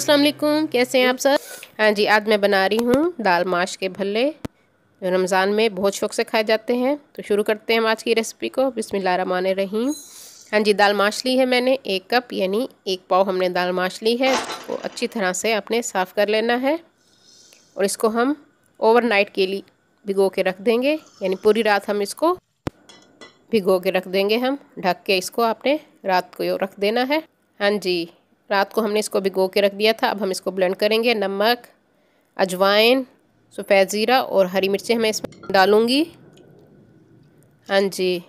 अस्सलाम वालेकुम, कैसे हैं आप सब। हाँ जी, आज मैं बना रही हूँ दाल माश के भल्ले जो रमज़ान में बहुत शौक़ से खाए जाते हैं। तो शुरू करते हैं हम आज की रेसिपी को। बिस्मिल्लाहिर्रहमानिर्रहीम। हाँ जी, दाल माश ली है मैंने 1 कप यानी 1 पाव हमने दाल माश ली है। इसको अच्छी तरह से आपने साफ़ कर लेना है और इसको हम ओवरनाइट के लिए भिगो के रख देंगे, यानी पूरी रात हम इसको भिगो के रख देंगे। हम ढक के इसको आपने रात को रख देना है। हाँ जी, रात को हमने इसको भिगो के रख दिया था। अब हम इसको ब्लेंड करेंगे। नमक, अजवाइन, सफ़ेद ज़ीरा और हरी मिर्चें मैं इसमें डालूँगी। हाँ जी,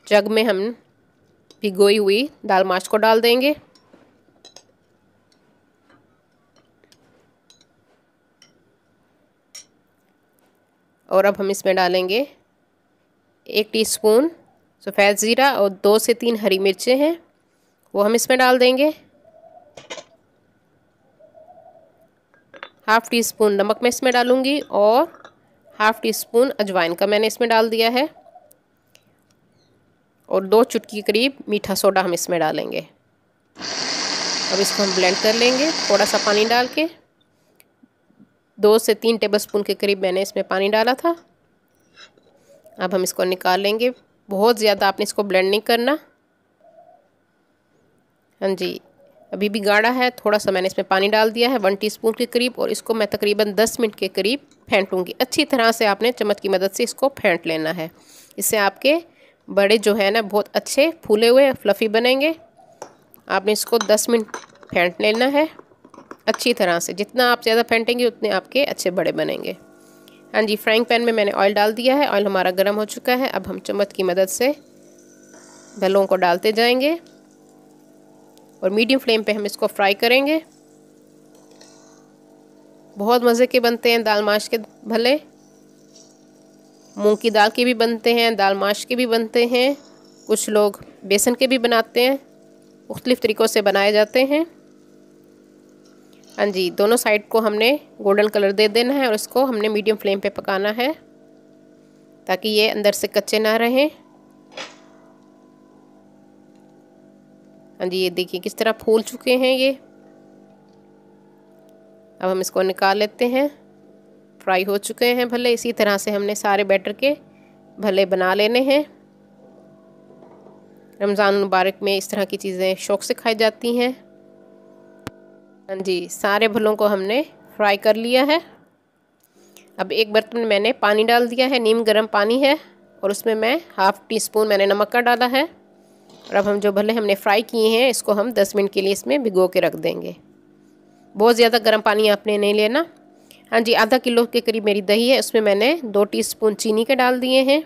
जग में हम भिगोई हुई दाल माश को डाल देंगे। और अब हम इसमें डालेंगे 1 टीस्पून सफ़ेद ज़ीरा और 2 से 3 हरी मिर्चें हैं, वो हम इसमें डाल देंगे। हाफ़ टी स्पून नमक मैं इसमें डालूँगी और हाफ़ टी स्पून अजवाइन का मैंने इसमें डाल दिया है। और 2 चुटकी करीब मीठा सोडा हम इसमें डालेंगे। अब इसको हम ब्लेंड कर लेंगे थोड़ा सा पानी डाल के। 2 से 3 टेबलस्पून के करीब मैंने इसमें पानी डाला था। अब हम इसको निकाल लेंगे। बहुत ज़्यादा आपने इसको ब्लेंड नहीं करना। हाँ जी, अभी भी गाढ़ा है। थोड़ा सा मैंने इसमें पानी डाल दिया है 1 टीस्पून के करीब और इसको मैं तकरीबन 10 मिनट के करीब फेंटूंगी। अच्छी तरह से आपने चम्मच की मदद से इसको फेंट लेना है। इससे आपके बड़े जो है ना बहुत अच्छे फूले हुए फ्लफ़ी बनेंगे। आपने इसको 10 मिनट फेंट लेना है अच्छी तरह से। जितना आप ज़्यादा फेंटेंगे उतने आपके अच्छे बड़े बनेंगे। हाँ जी, फ्राइंग पैन में मैंने ऑयल डाल दिया है। ऑयल हमारा गर्म हो चुका है। अब हम चम्मच की मदद से भल्लों को डालते जाएंगे और मीडियम फ्लेम पे हम इसको फ्राई करेंगे। बहुत मज़े के बनते हैं दाल माश के भल्ले। मूंग की दाल के भी बनते हैं, दाल माश के भी बनते हैं, कुछ लोग बेसन के भी बनाते हैं। मुख्तलिफ़ तरीक़ों से बनाए जाते हैं। हाँ जी, दोनों साइड को हमने गोल्डन कलर दे देना है और इसको हमने मीडियम फ्लेम पे पकाना है ताकि ये अंदर से कच्चे ना रहें। हाँ जी, ये देखिए किस तरह फूल चुके हैं ये। अब हम इसको निकाल लेते हैं। फ्राई हो चुके हैं भले। इसी तरह से हमने सारे बैटर के भले बना लेने हैं। रमज़ान मुबारक में इस तरह की चीज़ें शौक़ से खाई जाती हैं। हाँ जी, सारे भलों को हमने फ्राई कर लिया है। अब एक बर्तन में मैंने पानी डाल दिया है, नीम गर्म पानी है और उसमें मैं हाफ़ टी स्पून मैंने नमक का डाला है। और अब हम जो भले हमने फ्राई किए हैं इसको हम 10 मिनट के लिए इसमें भिगो के रख देंगे। बहुत ज़्यादा गर्म पानी आपने नहीं लेना। हाँ जी, आधा किलो के करीब मेरी दही है, उसमें मैंने 2 टीस्पून चीनी के डाल दिए हैं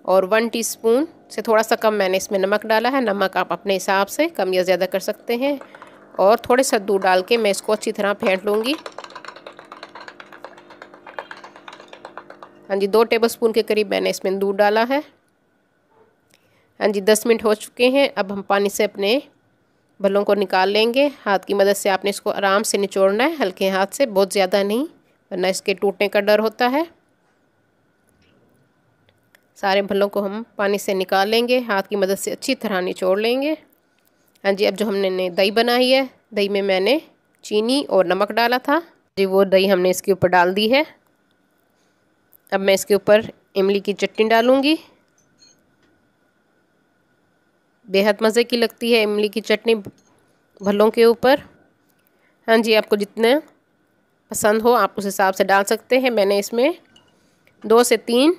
और 1 टीस्पून से थोड़ा सा कम मैंने इसमें नमक डाला है। नमक आप अपने हिसाब से कम या ज़्यादा कर सकते हैं। और थोड़े सा दूध डाल के मैं इसको अच्छी तरह फेंट लूँगी। हाँ जी, 2 टेबलस्पून के करीब मैंने इसमें दूध डाला है। हाँ जी, 10 मिनट हो चुके हैं। अब हम पानी से अपने भल्लों को निकाल लेंगे। हाथ की मदद से आपने इसको आराम से निचोड़ना है, हल्के हाथ से, बहुत ज़्यादा नहीं, वरना इसके टूटने का डर होता है। सारे भल्लों को हम पानी से निकाल लेंगे, हाथ की मदद से अच्छी तरह निचोड़ लेंगे। हाँ जी, अब जो हमने दही बनाई है, दही में मैंने चीनी और नमक डाला था जी, वो दही हमने इसके ऊपर डाल दी है। अब मैं इसके ऊपर इमली की चटनी डालूँगी। बेहद मज़े की लगती है इमली की चटनी भल्लों के ऊपर। हाँ जी, आपको जितना पसंद हो आप उस हिसाब से डाल सकते हैं। मैंने इसमें 2 से 3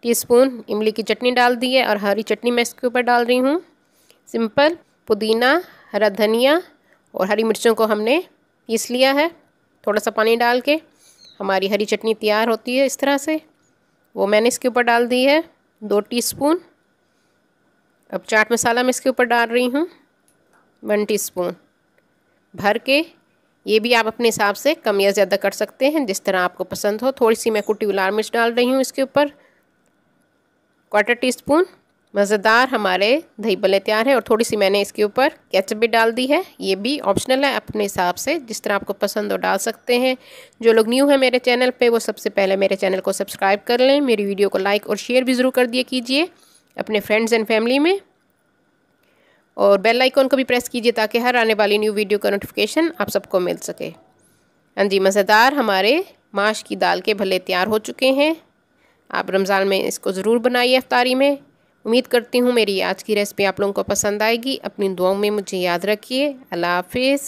टीस्पून इमली की चटनी डाल दी है और हरी चटनी मैं इसके ऊपर डाल रही हूँ। सिंपल पुदीना, हरा धनिया और हरी मिर्चों को हमने पीस लिया है थोड़ा सा पानी डाल के। हमारी हरी चटनी तैयार होती है इस तरह से, वो मैंने इसके ऊपर डाल दी है 2 टीस्पून। अब चाट मसाला मैं इसके ऊपर डाल रही हूँ 1 टीस्पून भर के। ये भी आप अपने हिसाब से कम या ज़्यादा कर सकते हैं, जिस तरह आपको पसंद हो। थोड़ी सी मैं कुटी हुई लाल मिर्च डाल रही हूँ इसके ऊपर 1/4 टीस्पून। मज़ेदार हमारे दही भल्ले तैयार है। और थोड़ी सी मैंने इसके ऊपर केचप भी डाल दी है। ये भी ऑप्शनल है, अपने हिसाब से जिस तरह आपको पसंद हो डाल सकते हैं। जो लोग न्यू हैं मेरे चैनल पे वो सबसे पहले मेरे चैनल को सब्सक्राइब कर लें। मेरी वीडियो को लाइक और शेयर भी ज़रूर कर दिया कीजिए अपने फ्रेंड्स एंड फैमिली में। और बेल आइकॉन को भी प्रेस कीजिए ताकि हर आने वाली न्यू वीडियो का नोटिफिकेशन आप सबको मिल सके। हाँ जी, मज़ेदार हमारे माश की दाल के भल्ले तैयार हो चुके हैं। आप रमज़ान में इसको ज़रूर बनाइए इफ्तारी में। उम्मीद करती हूँ मेरी आज की रेसिपी आप लोगों को पसंद आएगी। अपनी दुआओं में मुझे याद रखिए। अल्लाह हाफिज़।